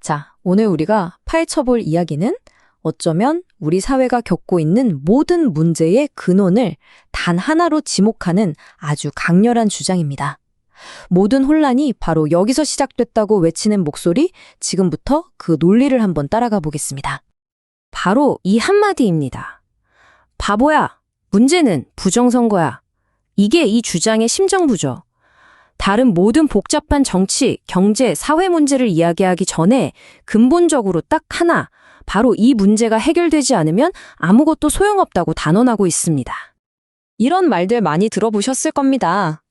자, 오늘 우리가 파헤쳐볼 이야기는 어쩌면 우리 사회가 겪고 있는 모든 문제의 근원을 단 하나로 지목하는 아주 강렬한 주장입니다. 모든 혼란이 바로 여기서 시작됐다고 외치는 목소리, 지금부터 그 논리를 한번 따라가 보겠습니다. 바로 이 한마디입니다. 바보야, 문제는 부정선거야. 이게 이 주장의 심정부죠. 다른 모든 복잡한 정치, 경제, 사회 문제를 이야기하기 전에 근본적으로 딱 하나, 바로 이 문제가 해결되지 않으면 아무것도 소용없다고 단언하고 있습니다. 이런 말들 많이 들어보셨을 겁니다.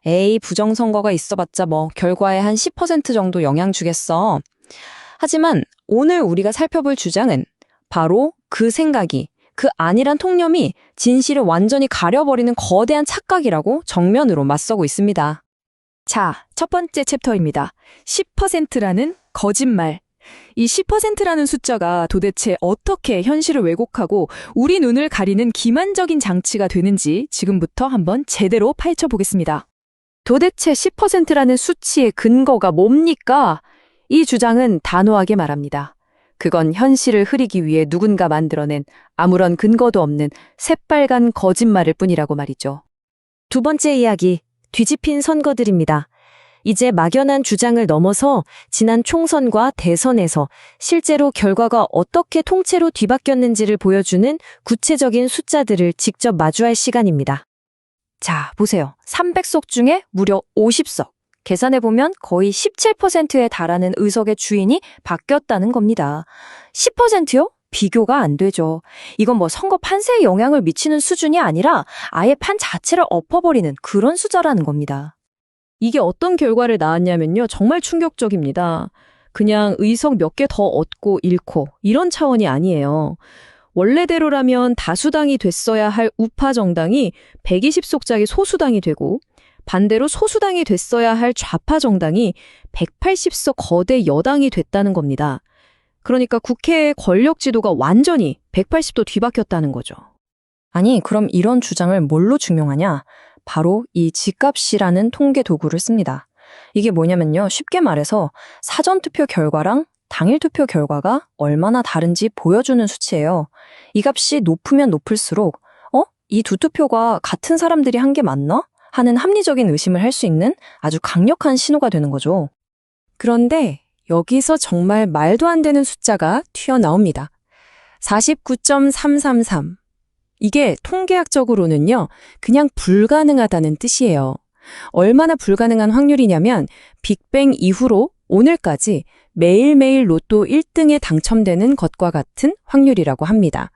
에이, 부정선거가 있어봤자 결과에 한 10% 정도 영향 주겠어. 하지만 오늘 우리가 살펴볼 주장은 바로 그 생각이, 그 안일한 통념이 진실을 완전히 가려버리는 거대한 착각이라고 정면으로 맞서고 있습니다. 자, 첫 번째 챕터입니다. 10%라는 거짓말. 이 10%라는 숫자가 도대체 어떻게 현실을 왜곡하고 우리 눈을 가리는 기만적인 장치가 되는지 지금부터 한번 제대로 파헤쳐 보겠습니다. 도대체 10%라는 수치의 근거가 뭡니까? 이 주장은 단호하게 말합니다. 그건 현실을 흐리기 위해 누군가 만들어낸 아무런 근거도 없는 새빨간 거짓말일 뿐이라고 말이죠. 두 번째 이야기. 뒤집힌 선거들입니다. 이제 막연한 주장을 넘어서 지난 총선과 대선에서 실제로 결과가 어떻게 통째로 뒤바뀌었는지를 보여주는 구체적인 숫자들을 직접 마주할 시간입니다. 자, 보세요. 300석 중에 무려 50석. 계산해보면 거의 17%에 달하는 의석의 주인이 바뀌었다는 겁니다. 10%요? 비교가 안 되죠. 이건 선거 판세에 영향을 미치는 수준이 아니라 아예 판 자체를 엎어버리는 그런 숫자라는 겁니다. 이게 어떤 결과를 낳았냐면요. 정말 충격적입니다. 그냥 의석 몇 개 더 얻고 잃고 이런 차원이 아니에요. 원래대로라면 다수당이 됐어야 할 우파 정당이 120석짜리 소수당이 되고 반대로 소수당이 됐어야 할 좌파 정당이 180석 거대 여당이 됐다는 겁니다. 그러니까 국회의 권력 지도가 완전히 180도 뒤바뀌었다는 거죠. 아니, 그럼 이런 주장을 뭘로 증명하냐? 바로 이 지값이라는 통계 도구를 씁니다. 이게 뭐냐면요. 쉽게 말해서 사전투표 결과랑 당일 투표 결과가 얼마나 다른지 보여주는 수치예요. 이 값이 높으면 높을수록 이 두 투표가 같은 사람들이 한 게 맞나? 하는 합리적인 의심을 할 수 있는 아주 강력한 신호가 되는 거죠. 그런데 여기서 정말 말도 안 되는 숫자가 튀어나옵니다. 49.333. 이게 통계학적으로는요, 그냥 불가능하다는 뜻이에요. 얼마나 불가능한 확률이냐면 빅뱅 이후로 오늘까지 매일매일 로또 1등에 당첨되는 것과 같은 확률이라고 합니다.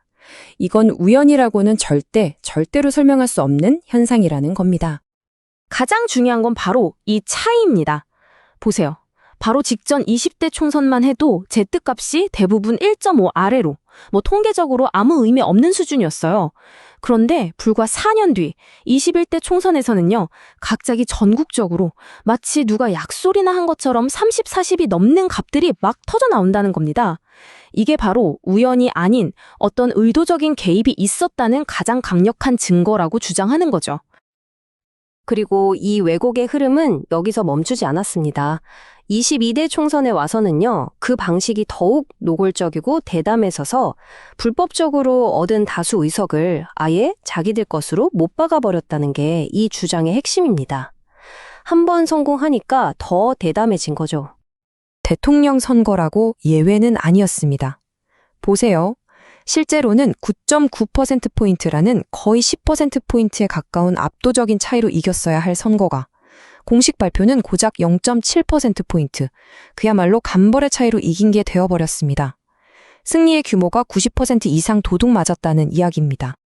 이건 우연이라고는 절대로 설명할 수 없는 현상이라는 겁니다. 가장 중요한 건 바로 이 차이입니다. 보세요. 바로 직전 20대 총선만 해도 Z값이 대부분 1.5 아래로 통계적으로 아무 의미 없는 수준이었어요. 그런데 불과 4년 뒤 21대 총선에서는요. 갑자기 전국적으로 마치 누가 약소리나 한 것처럼 30, 40이 넘는 값들이 막 터져 나온다는 겁니다. 이게 바로 우연이 아닌 어떤 의도적인 개입이 있었다는 가장 강력한 증거라고 주장하는 거죠. 그리고 이 왜곡의 흐름은 여기서 멈추지 않았습니다. 22대 총선에 와서는요, 그 방식이 더욱 노골적이고 대담해 서서 불법적으로 얻은 다수 의석을 아예 자기들 것으로 못 박아버렸다는 게 이 주장의 핵심입니다. 한 번 성공하니까 더 대담해진 거죠. 대통령 선거라고 예외는 아니었습니다. 보세요. 실제로는 9.9%포인트라는 거의 10%포인트에 가까운 압도적인 차이로 이겼어야 할 선거가 공식 발표는 고작 0.7%포인트, 그야말로 간벌의 차이로 이긴 게 되어버렸습니다. 승리의 규모가 90% 이상 도둑맞았다는 이야기입니다.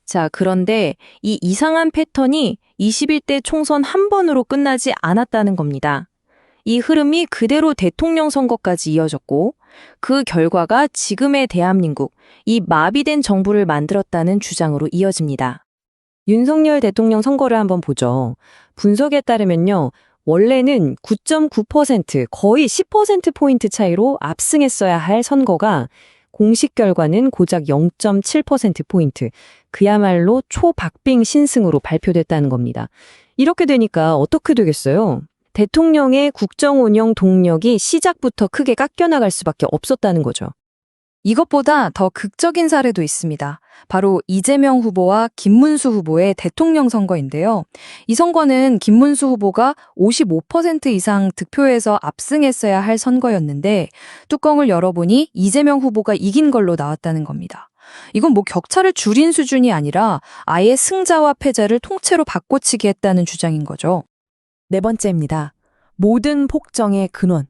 자, 그런데 이 이상한 패턴이 21대 총선 한 번으로 끝나지 않았다는 겁니다. 이 흐름이 그대로 대통령 선거까지 이어졌고 그 결과가 지금의 대한민국, 이 마비된 정부를 만들었다는 주장으로 이어집니다. 윤석열 대통령 선거를 한번 보죠. 분석에 따르면요. 원래는 9.9% 거의 10%포인트 차이로 압승했어야 할 선거가 공식 결과는 고작 0.7%포인트, 그야말로 초박빙 신승으로 발표됐다는 겁니다. 이렇게 되니까 어떻게 되겠어요? 대통령의 국정 운영 동력이 시작부터 크게 깎여나갈 수밖에 없었다는 거죠. 이것보다 더 극적인 사례도 있습니다. 바로 이재명 후보와 김문수 후보의 대통령 선거인데요. 이 선거는 김문수 후보가 55% 이상 득표에서 압승했어야 할 선거였는데 뚜껑을 열어보니 이재명 후보가 이긴 걸로 나왔다는 겁니다. 이건 뭐 격차를 줄인 수준이 아니라 아예 승자와 패자를 통째로 바꿔치기 했다는 주장인 거죠. 네 번째입니다. 모든 폭정의 근원.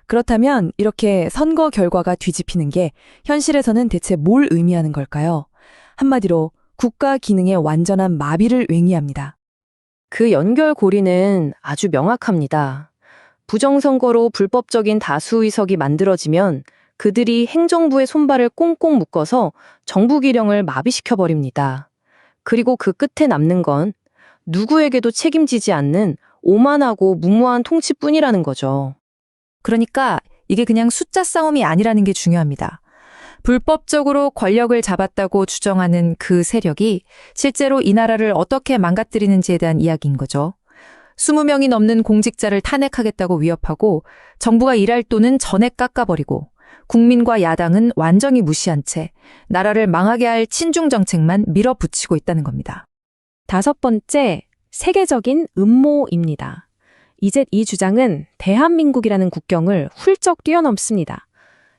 그렇다면 이렇게 선거 결과가 뒤집히는 게 현실에서는 대체 뭘 의미하는 걸까요? 한마디로 국가 기능의 완전한 마비를 의미합니다. 그 연결고리는 아주 명확합니다. 부정선거로 불법적인 다수 의석이 만들어지면 그들이 행정부의 손발을 꽁꽁 묶어서 정부 기령을 마비시켜버립니다. 그리고 그 끝에 남는 건 누구에게도 책임지지 않는 오만하고 무모한 통치뿐이라는 거죠. 그러니까 이게 그냥 숫자 싸움이 아니라는 게 중요합니다. 불법적으로 권력을 잡았다고 주장하는 그 세력이 실제로 이 나라를 어떻게 망가뜨리는지에 대한 이야기인 거죠. 20명이 넘는 공직자를 탄핵하겠다고 위협하고 정부가 일할 돈은 전액 깎아버리고 국민과 야당은 완전히 무시한 채 나라를 망하게 할 친중 정책만 밀어붙이고 있다는 겁니다. 다섯 번째, 세계적인 음모입니다. 이제 이 주장은 대한민국이라는 국경을 훌쩍 뛰어넘습니다.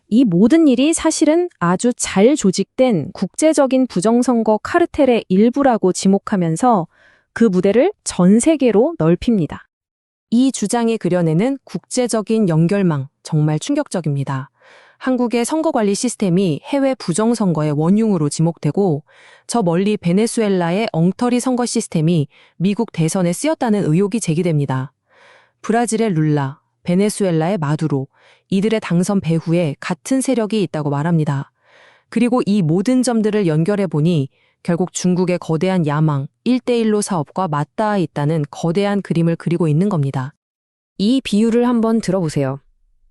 이 모든 일이 사실은 아주 잘 조직된 국제적인 부정선거 카르텔의 일부라고 지목하면서 그 무대를 전 세계로 넓힙니다. 이 주장이 그려내는 국제적인 연결망, 정말 충격적입니다. 한국의 선거관리 시스템이 해외 부정선거의 원흉으로 지목되고 저 멀리 베네수엘라의 엉터리 선거 시스템이 미국 대선에 쓰였다는 의혹이 제기됩니다. 브라질의 룰라, 베네수엘라의 마두로, 이들의 당선 배후에 같은 세력이 있다고 말합니다. 그리고 이 모든 점들을 연결해보니 결국 중국의 거대한 야망, 1대1로 사업과 맞닿아 있다는 거대한 그림을 그리고 있는 겁니다. 이 비유를 한번 들어보세요.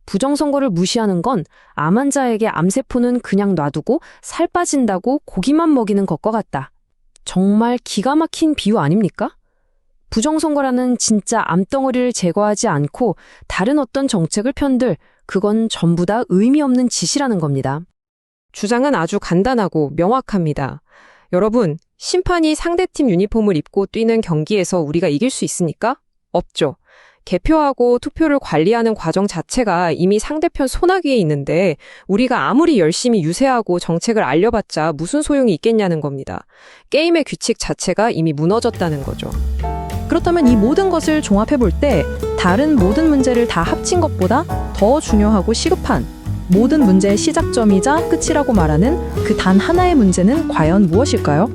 부정선거를 무시하는 건 암 환자에게 암세포는 그냥 놔두고 살 빠진다고 고기만 먹이는 것과 같다. 정말 기가 막힌 비유 아닙니까? 부정선거라는 진짜 암덩어리를 제거하지 않고 다른 어떤 정책을 편들, 그건 전부 다 의미 없는 짓이라는 겁니다. 주장은 아주 간단하고 명확합니다. 여러분, 심판이 상대팀 유니폼을 입고 뛰는 경기에서 우리가 이길 수 있습니까? 없죠. 개표하고 투표를 관리하는 과정 자체가 이미 상대편 손아귀에 있는데 우리가 아무리 열심히 유세하고 정책을 알려봤자 무슨 소용이 있겠냐는 겁니다. 게임의 규칙 자체가 이미 무너졌다는 거죠. 그렇다면 이 모든 것을 종합해볼 때 다른 모든 문제를 다 합친 것보다 더 중요하고 시급한 모든 문제의 시작점이자 끝이라고 말하는 그 단 하나의 문제는 과연 무엇일까요?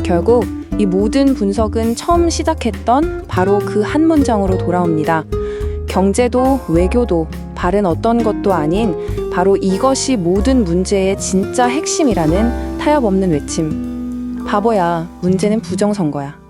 결국 이 모든 분석은 처음 시작했던 바로 그 한 문장으로 돌아옵니다. 경제도 외교도 다른 어떤 것도 아닌 바로 이것이 모든 문제의 진짜 핵심이라는 타협 없는 외침. 바보야, 문제는 부정선거야.